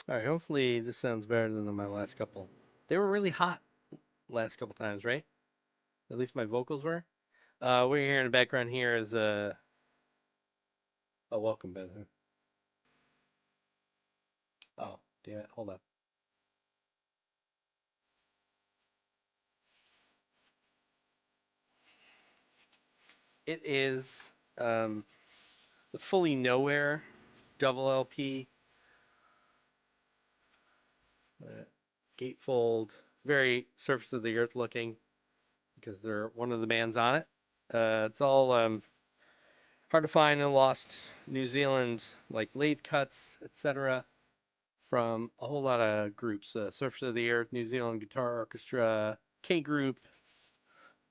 All right, hopefully this sounds better than my last couple. They were really hot last couple times, right? At least my vocals were. What you're hearing in the background here is a welcome bed. Oh, damn it. Hold up. It is the Fully Nowhere double LP, uh, gatefold, very surface of the earth looking because they're one of the bands on it. It's all hard to find and lost New Zealand, like lathe cuts, etc. From a whole lot of groups. Surface of the Earth, New Zealand Guitar Orchestra, K Group,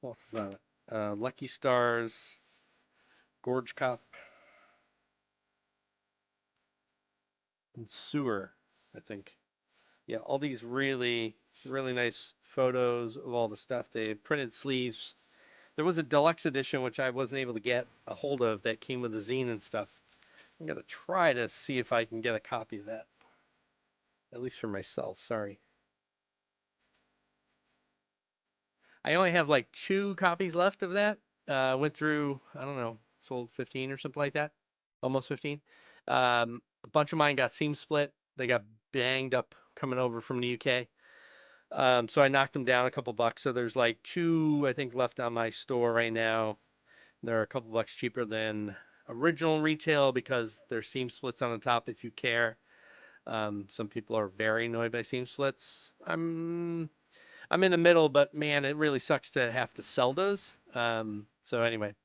what else is on it? Lucky Stars, Gorge Cop, and Sewer, I think. Yeah, all these really, really nice photos of all the stuff. They printed sleeves. There was a deluxe edition which I wasn't able to get a hold of that came with the zine and stuff. I'm gonna try to see if I can get a copy of that, at least for myself. Sorry. I only have like 2 copies left of that. Went through, I don't know, sold 15 or something like that, almost 15. A bunch of mine got seam split. They got banged up coming over from the UK. So I knocked them down a couple bucks. So there's like 2, I think, left on my store right now. They're a couple bucks cheaper than original retail because there's seam splits on the top if you care. Some people are very annoyed by seam splits. I'm in the middle, but man, it really sucks to have to sell those. So anyway,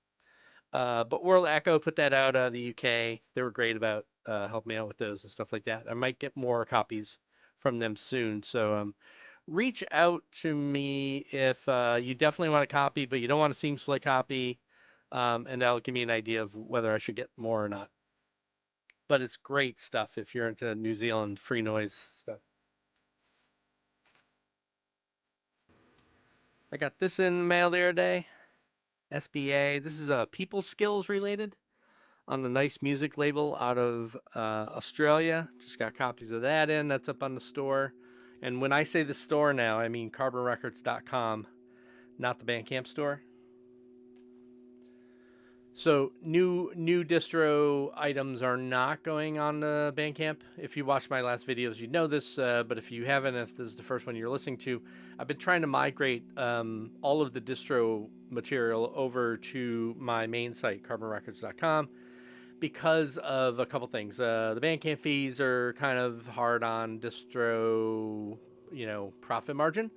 but World Echo put that out of the UK. They were great about helping me out with those and stuff like that. I might get more copies from them soon. So reach out to me if you definitely want a copy, but you don't want a seam split copy, and that'll give me an idea of whether I should get more or not. But it's great stuff if you're into New Zealand free noise stuff. I got this in the mail the other day. SBA. This is People Skills related on the Nice Music label out of Australia. Just got copies of that in. That's up on the store. And when I say the store now, I mean carbonrecords.com, not the Bandcamp store. So new distro items are not going on the Bandcamp. If you watched my last videos, you know this. But if you haven't, if this is the first one you're listening to, I've been trying to migrate all of the distro material over to my main site, carbonrecords.com, because of a couple things. The Bandcamp fees are kind of hard on distro, profit margin,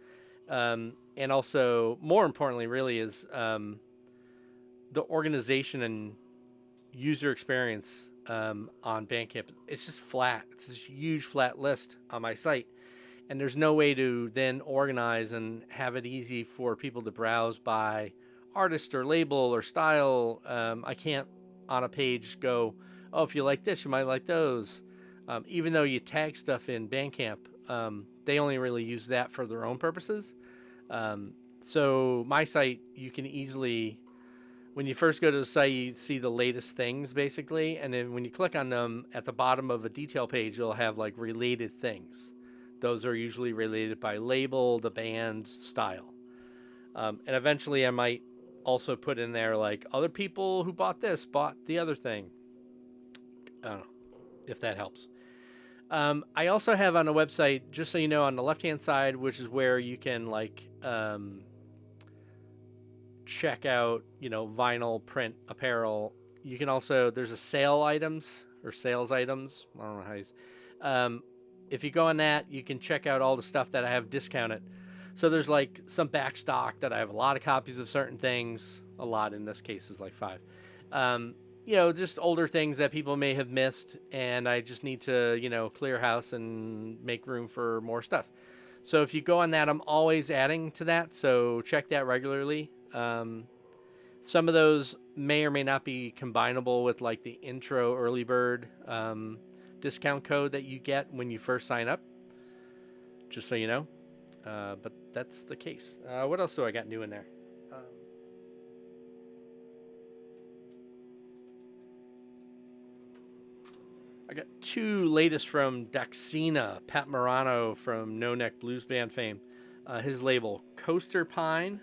and also more importantly, really is the organization and user experience on Bandcamp. It's just flat. It's this huge flat list on my site, and there's no way to then organize and have it easy for people to browse by artist or label or style. I can't on a page go, oh, if you like this, you might like those. Even though you tag stuff in Bandcamp, they only really use that for their own purposes. So my site, you can easily, when you first go to the site, you see the latest things basically, and then when you click on them at the bottom of a detail page, you'll have like related things. Those are usually related by label, the band, style. And eventually I might also put in there like other people who bought this bought the other thing. I don't know if that helps. I also have on the website, just so you know, on the left hand side, which is where you can like check out, vinyl, print, apparel. You can also, there's a sale items or sales items. I don't know how you. If you go on that, you can check out all the stuff that I have discounted. So there's like some back stock that I have a lot of copies of certain things. A lot in this case is like 5. Just older things that people may have missed, and I just need to, clear house and make room for more stuff. So if you go on that, I'm always adding to that. So check that regularly. Some of those may or may not be combinable with like the intro early bird discount code that you get when you first sign up, just so you know. But that's the case. What else do I got new in there? I got two latest from Daxina, Pat Morano from No Neck Blues Band fame. His label, Coaster Pine.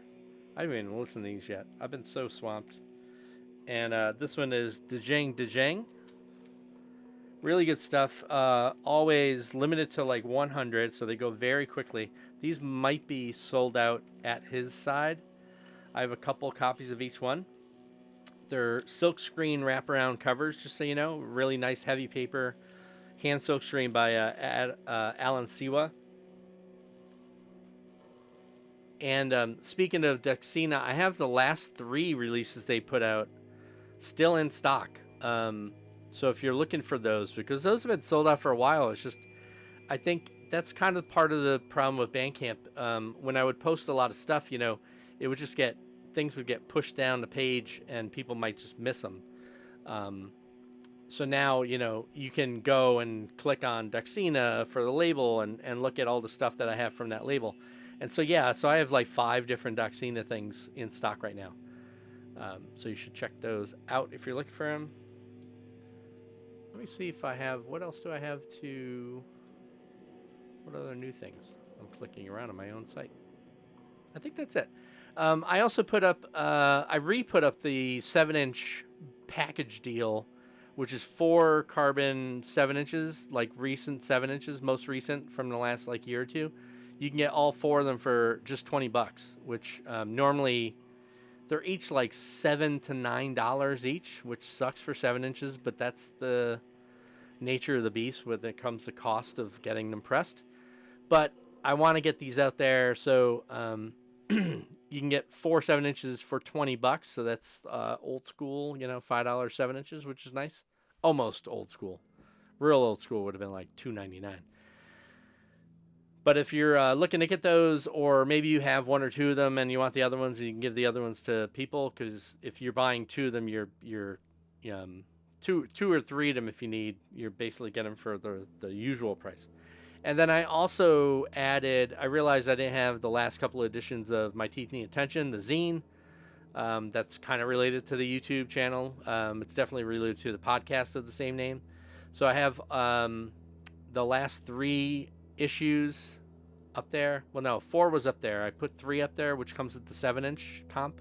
I haven't even listened to these yet. I've been so swamped. And this one is Dejang Dejang. Really good stuff. Always limited to like 100, so they go very quickly. These might be sold out at his side. I have a couple copies of each one. They're silkscreen wraparound covers, just so you know. Really nice heavy paper. Hand silkscreen by Alan Siwa. And speaking of Daxina, I have the last 3 releases they put out still in stock. So if you're looking for those, because those have been sold out for a while, it's just, I think that's kind of part of the problem with Bandcamp. When I would post a lot of stuff, it would just things would get pushed down the page and people might just miss them. So now, you can go and click on Daxina for the label and look at all the stuff that I have from that label. And so, so I have like 5 different Daxina things in stock right now. So you should check those out if you're looking for them. Let me see if I have, what else do I have what other new things? I'm clicking around on my own site. I think that's it. I also I re-put up the 7-inch package deal, which is 4 carbon 7 inches, like recent 7 inches, most recent from the last like year or two. You can get all 4 of them for just $20, which normally they're each like $7 to $9 each, which sucks for 7 inches, but that's the nature of the beast when it comes to cost of getting them pressed. But I want to get these out there, so you can get 4 7 inches for $20. So that's old school, $5 7 inches, which is nice. Almost old school. Real old school would have been like $2.99. But if you're looking to get those, or maybe you have 1 or 2 of them and you want the other ones, and you can give the other ones to people, because if you're buying 2 of them, you're 2 or 3 of them if you need. You're basically getting them for the usual price. And then I also added, I realized I didn't have the last couple of editions of My Teeth Need Attention, the zine. That's kind of related to the YouTube channel. It's definitely related to the podcast of the same name. So I have the last 3 issues up there. Well, no, 4 was up there. I put 3 up there, which comes with the 7-inch comp,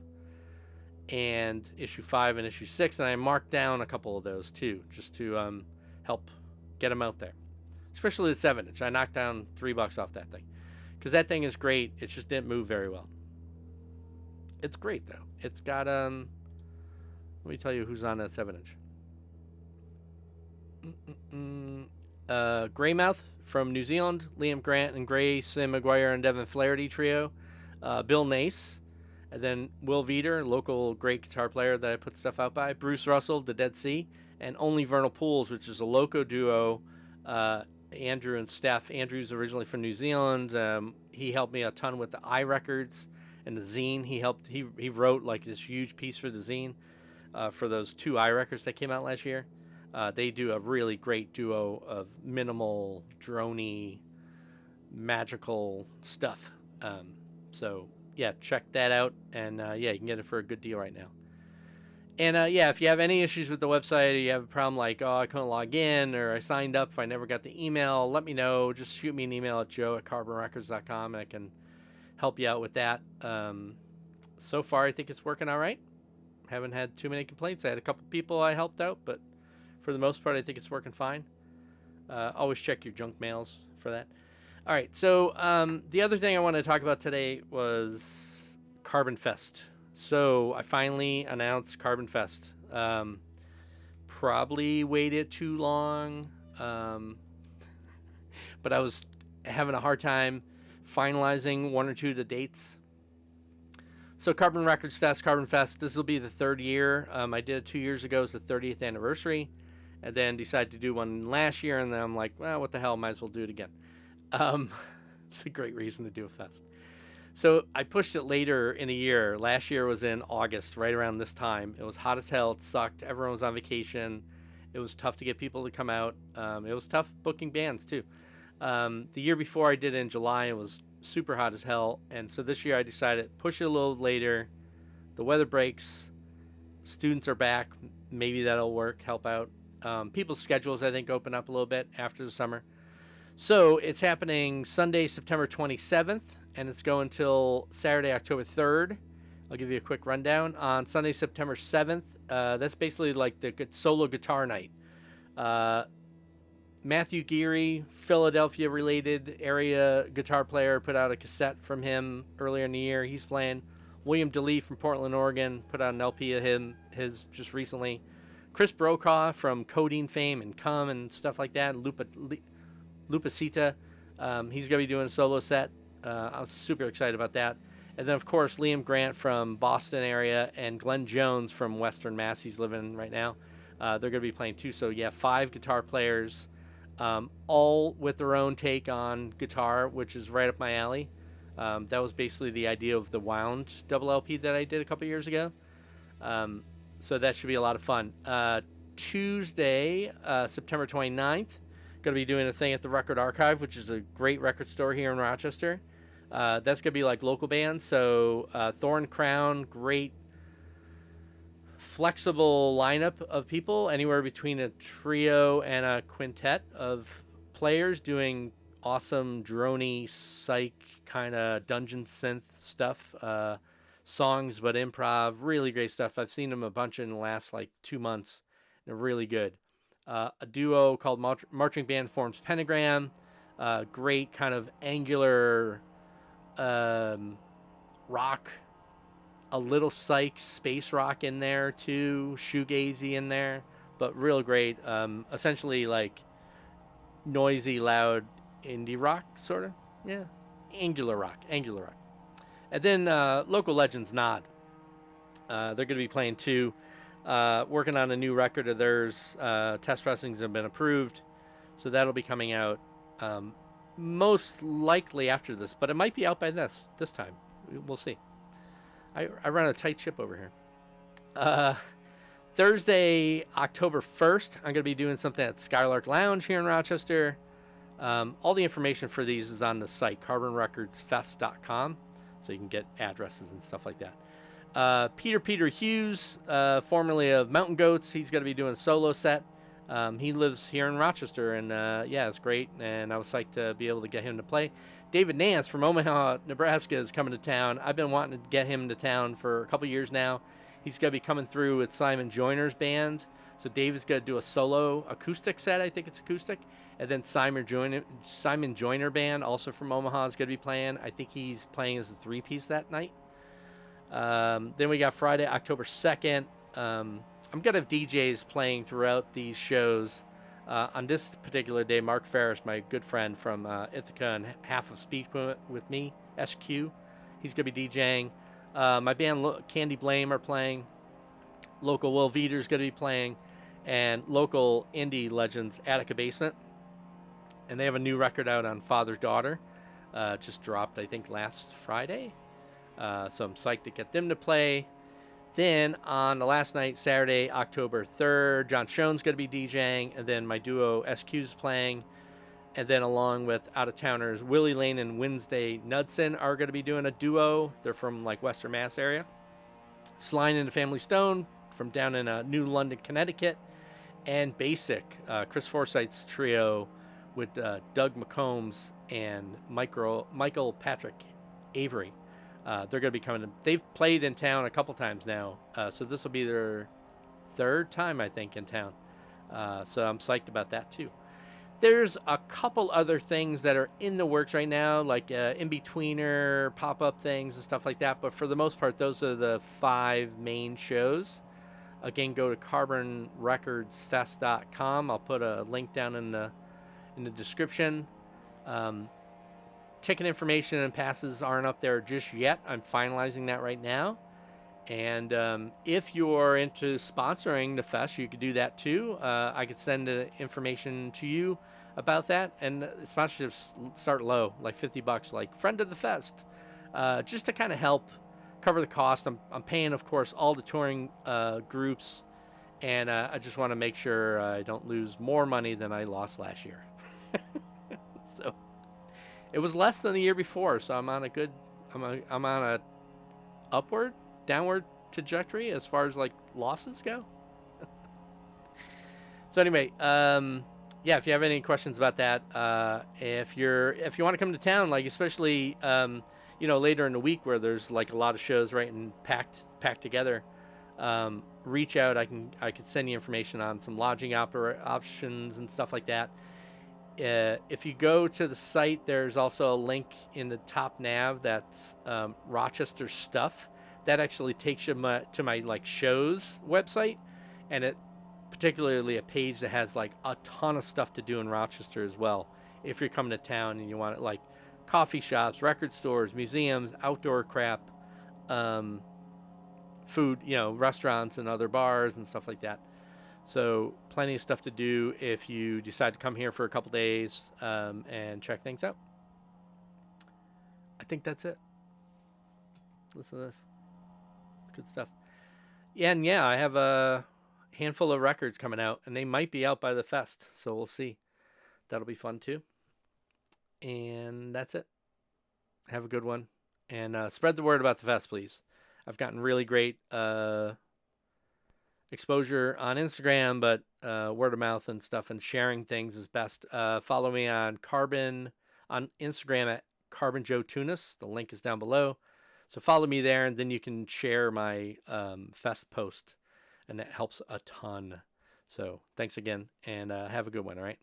and issue 5 and issue 6. And I marked down a couple of those too, just to help get them out there. Especially the 7-inch. I knocked down $3 off that thing, because that thing is great. It just didn't move very well. It's great though. It's got let me tell you who's on that 7-inch. Greymouth from New Zealand, Liam Grant and Gray, Sim McGuire and Devin Flaherty trio, Bill Nace, and then Will Veeder, local great guitar player that I put stuff out by, Bruce Russell, The Dead Sea, and Only Vernal Pools, which is a loco duo, Andrew and Steph. Andrew's originally from New Zealand. He helped me a ton with the iRecords and the zine. He wrote like this huge piece for the zine for those 2 iRecords that came out last year. They do a really great duo of minimal, droney, magical stuff. So, check that out. And, you can get it for a good deal right now. And, if you have any issues with the website, or you have a problem like, I couldn't log in, or I signed up if I never got the email, let me know. Just shoot me an email at joe@carbonrecords.com, and I can help you out with that. So far, I think it's working all right. Haven't had too many complaints. I had a couple people I helped out, but for the most part, I think it's working fine. Always check your junk mails for that. All right, so the other thing I wanted to talk about today was Carbon Fest. So I finally announced Carbon Fest. Probably waited too long, but I was having a hard time finalizing 1 or 2 of the dates. So Carbon Records Fest, Carbon Fest, this will be the 3rd year. I did it 2 years ago. It's the 30th anniversary. And then decided to do one last year, and then I'm like, well, what the hell, might as well do it again. It's a great reason to do a fest. So I pushed it later in the year. Last year was in August, right around this time. It was hot as hell. It sucked. Everyone was on vacation. It was tough to get people to come out. It was tough booking bands, too. The year before I did it in July, it was super hot as hell. And so this year I decided push it a little later. The weather breaks. Students are back. Maybe that'll work, help out. People's schedules, I think, open up a little bit after the summer. So it's happening Sunday, September 27th, and it's going till Saturday, October 3rd. I'll give you a quick rundown. On Sunday, September 7th, that's basically like the solo guitar night. Matthew Geary, Philadelphia-related area guitar player, put out a cassette from him earlier in the year. He's playing. William DeLee from Portland, Oregon, put out an LP of his just recently. Chris Brokaw from Codeine fame and Come and stuff like that. Lupacita, he's going to be doing a solo set. I was super excited about that. And then, of course, Liam Grant from Boston area and Glenn Jones from Western Mass. He's living right now. They're going to be playing too. So, yeah, 5 guitar players, all with their own take on guitar, which is right up my alley. That was basically the idea of the Wound double LP that I did a couple years ago. So that should be a lot of fun. Tuesday, September 29th, going to be doing a thing at the Record Archive, which is a great record store here in Rochester. That's going to be like local bands. So Thorn Crown, great flexible lineup of people, anywhere between a trio and a quintet of players doing awesome droney psych kind of dungeon synth stuff, songs but improv, really great stuff. I've seen them a bunch in the last like 2 months. They're really good. A duo called Marching Band forms Pentagram, great kind of angular rock, a little psych space rock in there too, shoegazy in there, but real great. Essentially like noisy, loud indie rock, sort of. Yeah, angular rock. And then local legends Nod. They're going to be playing too. Working on a new record of theirs. Test pressings have been approved, so that'll be coming out most likely after this, but it might be out by this time. We'll see. I run a tight ship over here. Thursday, October 1st, I'm going to be doing something at Skylark Lounge here in Rochester. All the information for these is on the site, carbonrecordsfest.com, so you can get addresses and stuff like that. Peter Hughes, formerly of Mountain Goats, he's going to be doing a solo set. He lives here in Rochester, and yeah, it's great, and I was psyched to be able to get him to play. David Nance from Omaha, Nebraska is coming to town. I've been wanting to get him to town for a couple years now. He's going to be coming through with Simon Joyner's band. So David's going to do a solo acoustic set. I think it's acoustic. And then Simon Joyner band, also from Omaha, is going to be playing. I think he's playing as a 3-piece that night. Then we got Friday, October 2nd. I'm going to have DJs playing throughout these shows. On this particular day, Mark Ferris, my good friend from Ithaca and half of Speed with me, SQ, he's going to be DJing. My band Candy Blame are playing. Local Will Veeder's going to be playing. And local indie legends Attica Basement. And they have a new record out on Father Daughter. Just dropped, I think, last Friday. So I'm psyched to get them to play. Then on the last night, Saturday, October 3rd, John Schoen's going to be DJing. And then my duo SQ's playing. And then along with out-of-towners, Willie Lane and Wednesday Knudsen are going to be doing a duo. They're from like Western Mass area. Sline and the Family Stone from down in New London, Connecticut. And Basic, Chris Forsythe's trio with Doug McCombs and Michael Patrick Avery. They're going to be coming. They've played in town a couple times now, so this will be their 3rd time, I think, in town. So I'm psyched about that too. There's a couple other things that are in the works right now, like in-betweener pop-up things and stuff like that. But for the most part, those are the 5 main shows. Again, go to carbonrecordsfest.com. I'll put a link down in the description. Ticket information and passes aren't up there just yet. I'm finalizing that right now. And if you're into sponsoring the fest, you could do that too. I could send information to you about that. And sponsorships start low, like $50, like friend of the fest, just to kind of help cover the cost. I'm paying, of course, all the touring groups, and I just want to make sure I don't lose more money than I lost last year. So it was less than the year before, so I'm on a downward trajectory as far as like losses go. So anyway, yeah, if you have any questions about that, if you want to come to town, like especially later in the week where there's like a lot of shows right and packed together, reach out. I could send you information on some lodging options and stuff like that. If you go to the site, there's also a link in the top nav that's Rochester stuff. That actually takes you to my like shows website, and it particularly a page that has like a ton of stuff to do in Rochester as well. If you're coming to town and you want it, like coffee shops, record stores, museums, outdoor crap, food, restaurants and other bars and stuff like that. So plenty of stuff to do if you decide to come here for a couple days and check things out. I think that's it. Listen to this. Good stuff. Yeah, and I have a handful of records coming out, and they might be out by the fest, so we'll see. That'll be fun too. And that's it. Have a good one. And spread the word about the fest, please. I've gotten really great exposure on Instagram, but word of mouth and stuff and sharing things is best. Follow me on Instagram at Carbon Joe Tunis. The link is down below. So follow me there, and then you can share my fest post, and that helps a ton. So thanks again, and have a good one, all right?